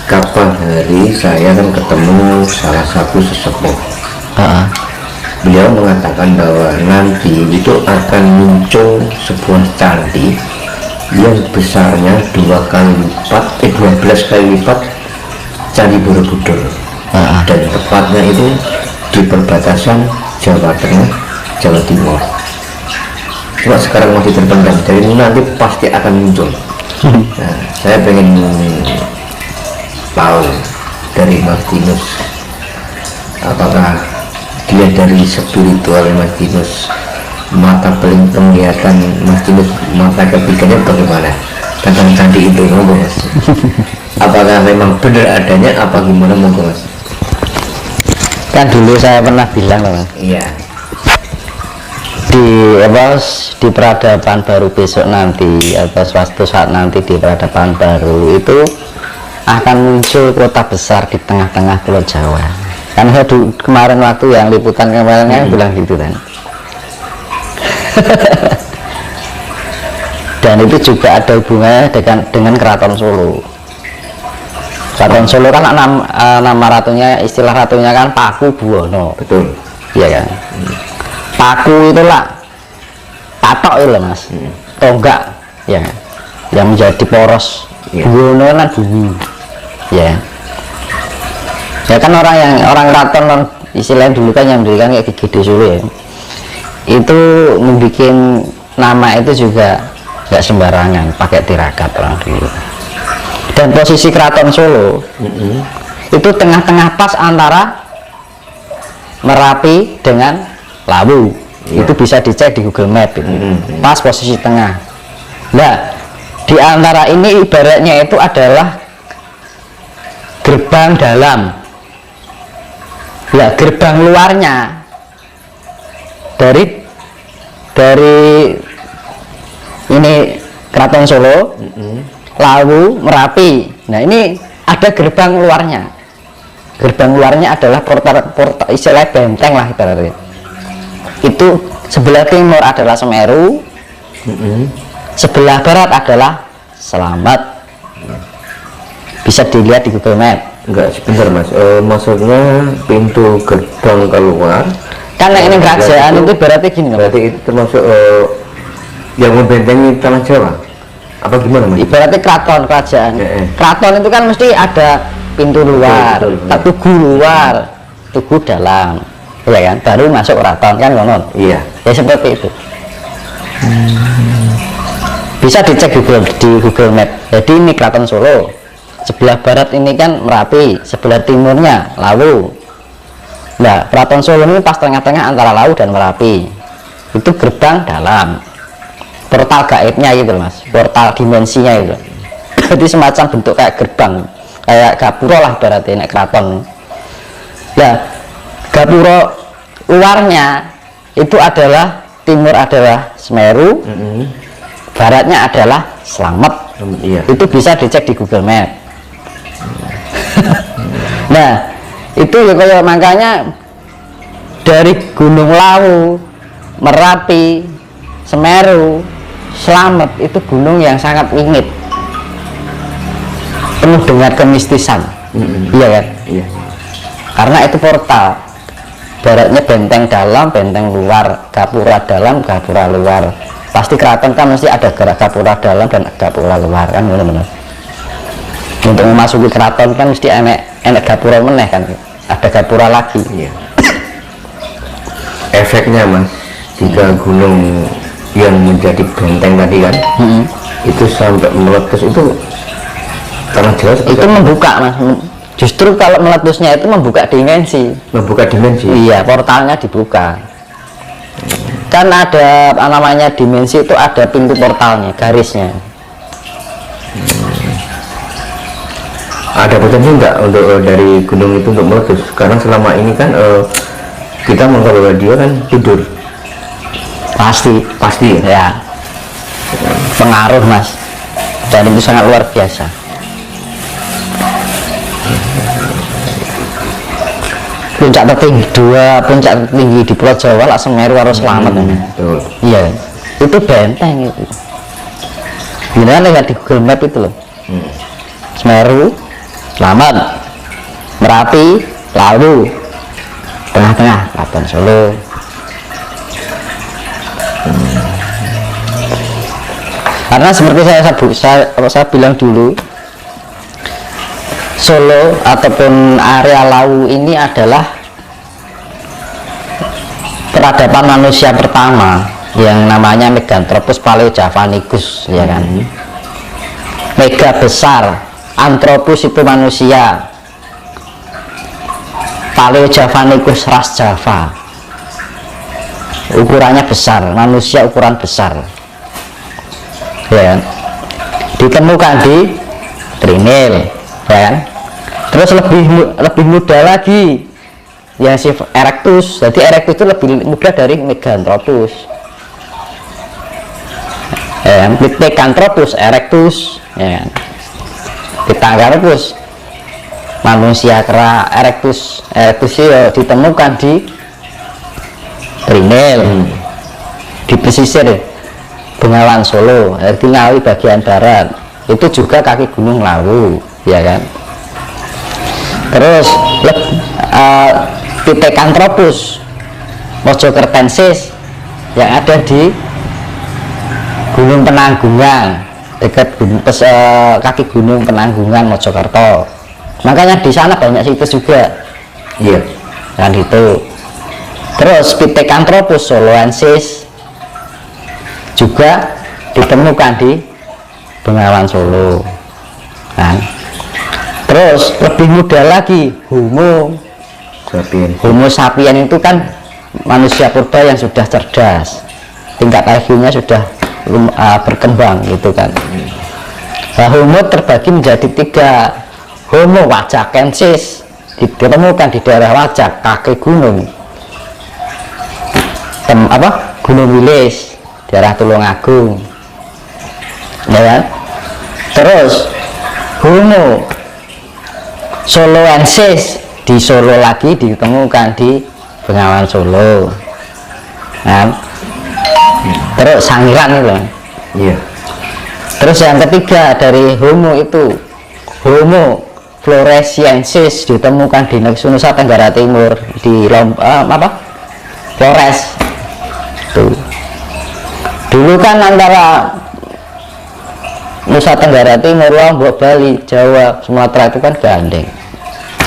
kapan hari saya kan ketemu salah satu sesepuh. Beliau mengatakan bahwa nanti itu akan muncul sebuah candi yang besarnya 12 kali lipat Candi Borobudur, dan tepatnya itu di perbatasan Jawa Tengah, Jawa Timur. Cuma sekarang masih terpendam, jadi nanti pasti akan muncul. Nah, saya pengen tahu dari Martinus, apakah dia dari spiritual Martinus, mata paling penglihatan Martinus, mata ketiganya bagaimana tentang candi itu, Mas? Apakah memang benar adanya apa gimana, Mas? Kan dulu saya pernah bilang loh, Mas. Iya. Di peradaban baru besok nanti, atau suatu saat nanti di peradaban baru itu akan muncul kota besar di tengah-tengah Pulau Jawa. Kan saya kemarin waktu yang liputan kemarin kan bilang gitu kan. Dan itu juga ada hubungannya dengan Keraton Solo. Keraton Solo kan nama ratunya, istilah ratunya kan Paku Buwono. Betul. Iya kan. Paku itulah patok itu loh, Mas. Tonggak ya kan? Yang menjadi poros. Buwono kan bumi. Ya. Ya kan orang keraton non istilahnya dulu kan yang mendirikan kayak Gede Solo ya. Itu membuat nama itu juga nggak sembarangan, pakai tirakat orang dulu. Dan posisi Keraton Solo itu tengah-tengah pas antara Merapi dengan Lawu. Itu bisa dicek di Google Map itu. Pas posisi tengah. Nah, di antara ini ibaratnya itu adalah gerbang dalam. Ya, gerbang luarnya dari ini Keraton Solo, Lawu, Merapi. Nah, ini ada gerbang luarnya. Gerbang luarnya adalah portal istilah benteng lah ibaratnya. Itu sebelah timur adalah Semeru, sebelah barat adalah Selamat. Bisa dilihat di Google Map. Enggak, sebentar Mas. Maksudnya pintu gerbang keluar. Karena ini kerajaan itu berarti gini. Berarti itu termasuk yang membentengi tanah Jawa. Apa gimana, Mas? Ibaratnya keraton, kerajaan. Keraton itu kan mesti ada pintu luar, tugu luar, tugu dalam, ya kan? Baru masuk keraton kan, konon. Iya. Ya seperti itu. Bisa dicek di Google Map. Jadi ini Keraton Solo. Sebelah barat ini kan Merapi, sebelah timurnya Lawu. Nah, Keraton Solo ini pas tengah-tengah antara Lawu dan Merapi. Itu gerbang dalam. Portal gaibnya gitu, Mas. Portal dimensinya itu. Jadi semacam bentuk kayak gerbang, kayak gapura lah berarti nek keraton. Nah, gapura luarnya itu adalah timur adalah Semeru, baratnya adalah Selamat. Iya. Itu bisa dicek di Google Map. Nah, itu ya kayak makanya dari Gunung Lawu, Merapi, Semeru, Selamat itu gunung yang sangat wingit, penuh dengan kemistisan. Iya kan? Iya. Karena itu portal. Baratnya benteng dalam, benteng luar, gapura dalam, gapura luar. Pasti keraton kan mesti ada gapura dalam dan gapura luar kan, benar-benar. Untuk memasuki keraton kan mesti enek gapura meneh kan, ada gapura lagi. Iya. Efeknya, Mas, jika gunung yang menjadi benteng tadi kan, itu sampai meletus itu tanah Jawa itu membuka, Mas. Justru kalau meletusnya itu membuka dimensi. Membuka dimensi. Iya, portalnya dibuka. Kan ada namanya dimensi itu ada pintu portalnya, garisnya. Ada potensi enggak untuk dari gunung itu untuk meletus? Karena selama ini kan kita mengelola dia kan tidur. Pasti ya. Pengaruh, Mas. Dan itu sangat luar biasa. Puncak tertinggi di Pulau Jawa lah Semeru harus Selamat. Iya, itu benteng itu. Gimana lihat di Google Map itu loh. Semeru, Slamet, Merapi, Lawu, tengah-tengah Keraton Solo. Karena seperti saya bilang dulu, Solo ataupun area Lawu ini adalah peradaban manusia pertama yang namanya Meganthropus paleojavanicus, ya kan. Mega besar, Anthropus itu manusia, Paleojavanicus ras Java, ukurannya besar, manusia ukuran besar, ya kan? Ditemukan di Trinil, ya kan? Terus lebih muda lagi yang si Erectus. Jadi Erectus itu lebih muda dari Meganthropus, ya kan? Pithecanthropus Erectus, ya kan? Pithecanthropus manusia kera Erectus ya ditemukan di Trinil, di pesisir Bengawan Solo, di Ngawi bagian barat. Itu juga kaki gunung Lawu, ya kan. Terus Pithecanthropus mojokertensis yang ada di Gunung Penanggungan, dekat kaki gunung Penanggungan Mojokerto. Makanya di sana banyak situs juga, Iya. kan itu. Terus Pithecanthropus soloensis juga ditemukan di Bengawan Solo, kan. Terus lebih muda lagi Homo sapien itu kan manusia purba yang sudah cerdas, tingkat IQ-nya sudah berkembang gitu kan. Nah, Homo terbagi menjadi 3. Homo wajakensis ditemukan di daerah Wajak, kaki gunung Gunung Wilis, daerah Tulungagung, ya kan. Terus Homo soloensis di Solo lagi ditemukan di Bengawan Solo, kan. Terus Sangiran itu, Iya. terus yang ketiga dari Homo itu Homo floresiensis ditemukan di Nusa Tenggara Timur di Flores. Tuh. Dulu kan antara Nusa Tenggara Timur, Lombok, Bali, Jawa, Sumatera itu kan gandeng,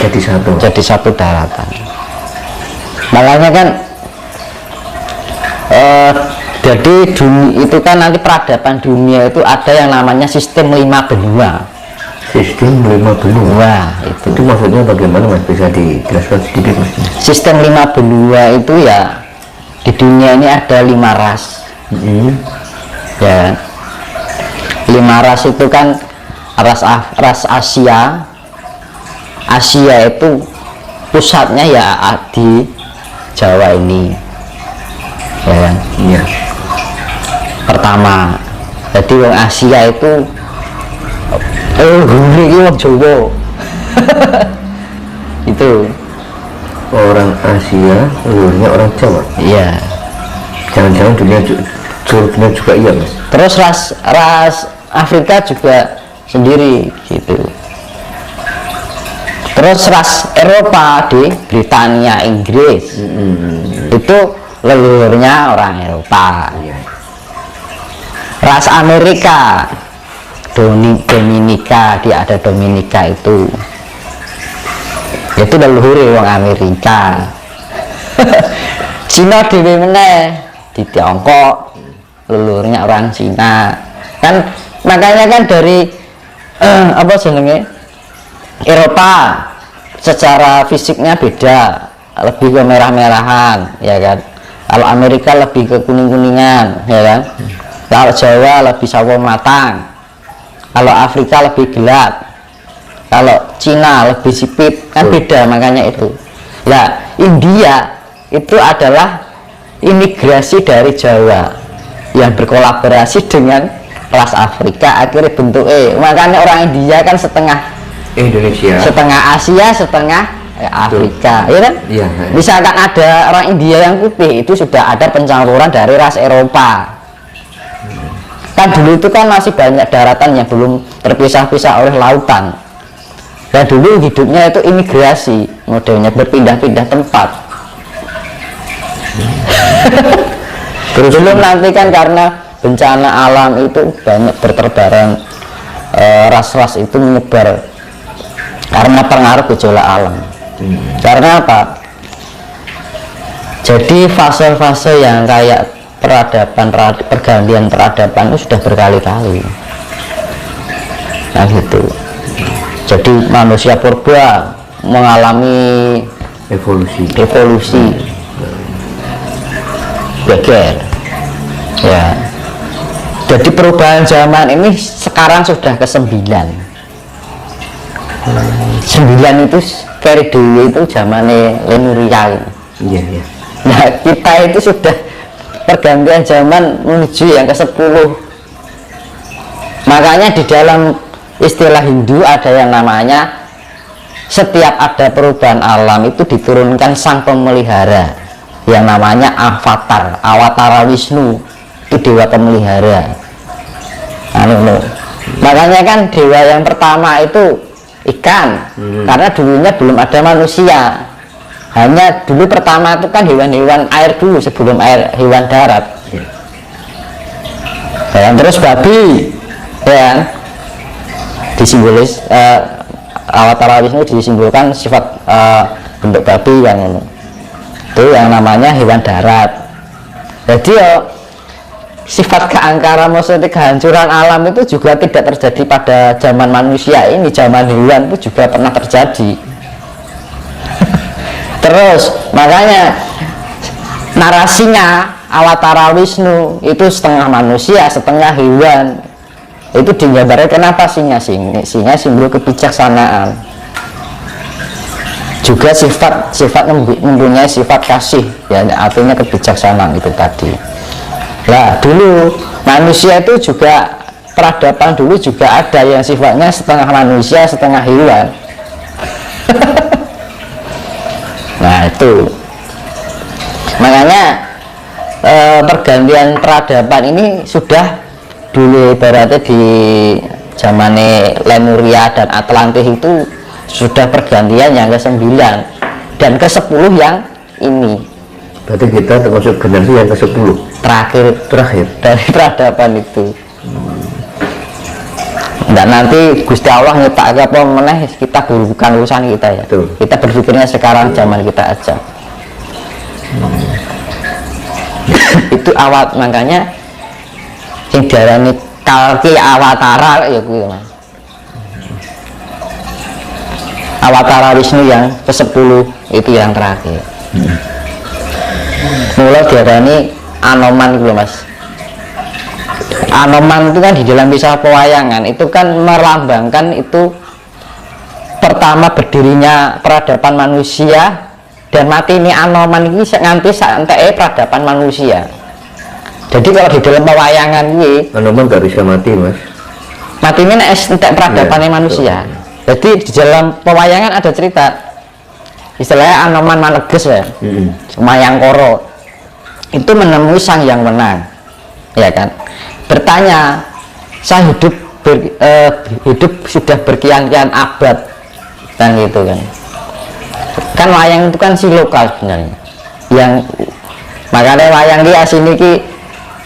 jadi satu daratan. Makanya kan jadi itu kan nanti peradaban dunia itu ada yang namanya sistem 5 benua. Sistem 5 benua. Wah, itu maksudnya bagaimana, Mas? Bisa dijelaskan sedikit, Mas? Sistem 5 benua itu ya, di dunia ini ada 5 ras. Ya, 5 ras itu kan ras Asia. Asia itu pusatnya ya di Jawa ini, ya kan? Iya. Pertama, jadi wong Asia itu ini wong Jawa. Itu Orang Asia, luarnya orang Jawa. iya. Jangan-jangan seluruh dunia juga iya, Mas? Terus ras Afrika juga sendiri gitu. Terus ras Eropa di Britania, Inggris, itu leluhurnya orang Eropa. Ras Amerika Dominika, dia ada Dominika itu leluhur orang Amerika. Cina dewe meneh di Tiongkok, leluhurnya orang Cina kan. Makanya kan dari apa jenenge, Eropa secara fisiknya beda, lebih ke merah-merahan, ya kan. Kalau Amerika lebih ke kuning-kuningan, ya kan. Kalau Jawa lebih sawo matang, kalau Afrika lebih gelap, kalau Cina lebih sipit, kan beda. Makanya itu. Nah, India itu adalah imigrasi dari Jawa yang berkolaborasi dengan ras Afrika, akhirnya bentuknya. Makanya orang India kan setengah Indonesia, setengah Asia, setengah Afrika, ya kan? Iya. Misalkan ada orang India yang putih, itu sudah ada pencampuran dari ras Eropa. Kan dulu itu kan masih banyak daratan yang belum terpisah-pisah oleh lautan. Dan dulu hidupnya itu imigrasi, modelnya berpindah-pindah tempat. Terus belum nanti kan karena bencana alam itu banyak berterbaran, ras-ras itu menyebar karena pengaruh gejolak alam. Karena apa? Jadi fase-fase yang kayak pergantian peradaban itu sudah berkali-kali. Nah gitu. Jadi manusia purba mengalami evolusi geger ya. Jadi perubahan zaman ini sekarang sudah ke-9. 9 itu periode itu zamannya Lemuria. Iya. Nah kita itu sudah pergantian zaman menuju yang ke-10. Makanya di dalam istilah Hindu ada yang namanya setiap ada perubahan alam itu diturunkan sang pemelihara yang namanya avatar, awatara Wisnu, itu dewa pemelihara. Makanya kan dewa yang pertama itu ikan, karena dulunya belum ada manusia, hanya dulu pertama itu kan hewan-hewan air dulu sebelum hewan darat. Dan terus babi ya, disimbolis awatara Wisnu disimbolkan sifat bentuk babi yang itu yang namanya hewan darat. Jadi sifat keangkaran, maksudnya kehancuran alam itu juga tidak terjadi pada zaman manusia ini, zaman hewan itu juga pernah terjadi. Terus makanya narasinya awatara Wisnu itu setengah manusia setengah hewan. Itu digambarkan kenapa singa simbol kebijaksanaan, juga sifat mempunyai sifat kasih ya, artinya kebijaksanaan itu tadi. Nah dulu manusia itu juga peradaban dulu juga ada yang sifatnya setengah manusia setengah hewan. Nah itu makanya pergantian peradaban ini sudah dulu ibaratnya di zamannya Lemuria dan Atlantis itu sudah pergantian yang ke-9 dan ke-10 yang ini. Berarti kita termasuk generasi yang ke-10 terakhir dari peradaban itu. Dan nanti Gusti Allah nyetak apa meneh kita bukan urusan kita ya. Tuh. Kita berpikirnya sekarang zaman kita aja. Itu awat, makanya yang diarani kalki awatara ya gitu Mas. Awatara Wisnu yang ke-10 itu yang terakhir. Mulai diarani Anoman gitu Mas. Anoman itu kan di dalam kisah pewayangan itu kan melambangkan itu pertama berdirinya peradaban manusia dan mati ini Anoman ini nganti sampai peradaban manusia. Jadi kalau di dalam pewayangan ini Anoman gak bisa mati Mas. Mati ini entek peradabannya manusia. Jadi di dalam pewayangan ada cerita istilahnya Anoman Maneges ya, Mayangkoro itu menemui sang yang menang, ya kan, bertanya, saya hidup sudah berkian-kian abad dan gitu kan wayang itu kan si lokal sebenarnya, yang makanya wayang di asini ki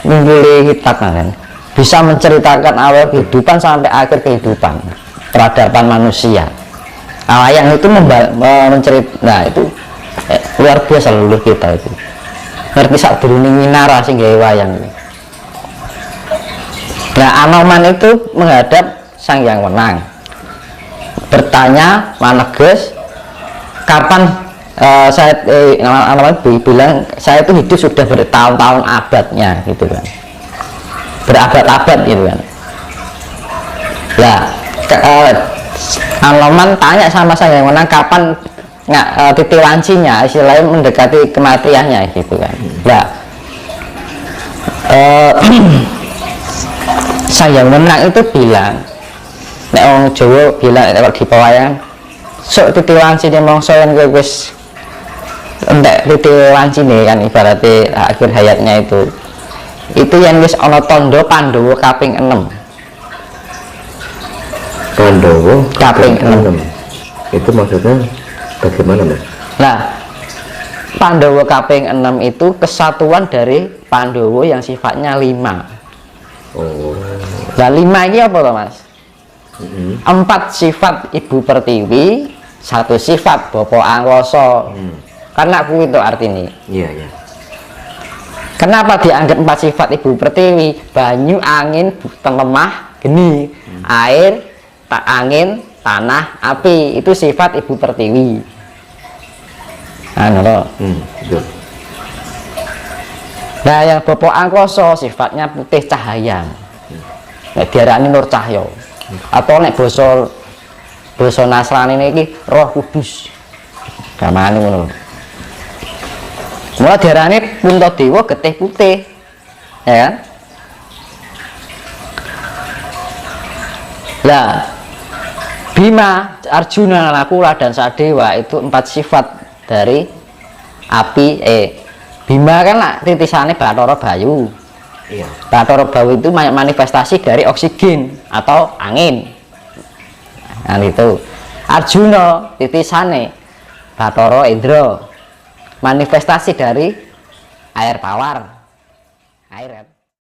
ngumpuli hitak kan, bisa menceritakan awal kehidupan sampai akhir kehidupan peradaban manusia. Wayang itu nah itu luar biasa leluhur kita itu ngerti sak durunge minara sing gawe wayang. Nah Anoman itu menghadap sang yang menang, bertanya Maneges, kapan Anoman bilang saya itu hidup sudah bertahun-tahun abadnya gitu kan, berabad-abad gitu kan. Nah Anoman tanya sama sang yang menang kapan titik lancinya, istilahnya mendekati kematiannya gitu kan. Nah sang yang menang itu bilang, nek orang Jawa bilang di pewayangan sok titik lancine mongso yang wis entek titik lancine kan, ibaratnya akhir hayatnya itu yang wis ana tondo Pandhawa kaping 6. Pandhawa kaping 6. Itu maksudnya bagaimana, Mas? Nah, Pandowo kaping 6 itu kesatuan dari Pandowo yang sifatnya 5. Oh. Nah, 5 ini apa toh, Mas? 4 sifat Ibu Pertiwi, 1 sifat Bapak Angkoso. Karena aku itu artinya. Iya, iya. Kenapa dianggap 4 sifat Ibu Pertiwi? Banyu, angin, lemah, geni, air, angin, tanah, api. Itu sifat Ibu Pertiwi. Betul. Nah, yang Bapak Angkoso sifatnya putih cahaya. Nek diarani Nur Cahyo. Atau nek basa Nasrani niki Roh Kudus. Gamane ngono. Mula diarani Puntadewa getih putih. Ya kan? Lah, Bima, Arjuna, Nakula dan Sadewa itu 4 sifat dari api. Bima kan lah titisannya Bathara Bayu. Iya. Bathara Bayu itu manifestasi dari oksigen atau angin. Nah itu. Arjuna titisannya Bathara Indra, manifestasi dari air tawar. Air.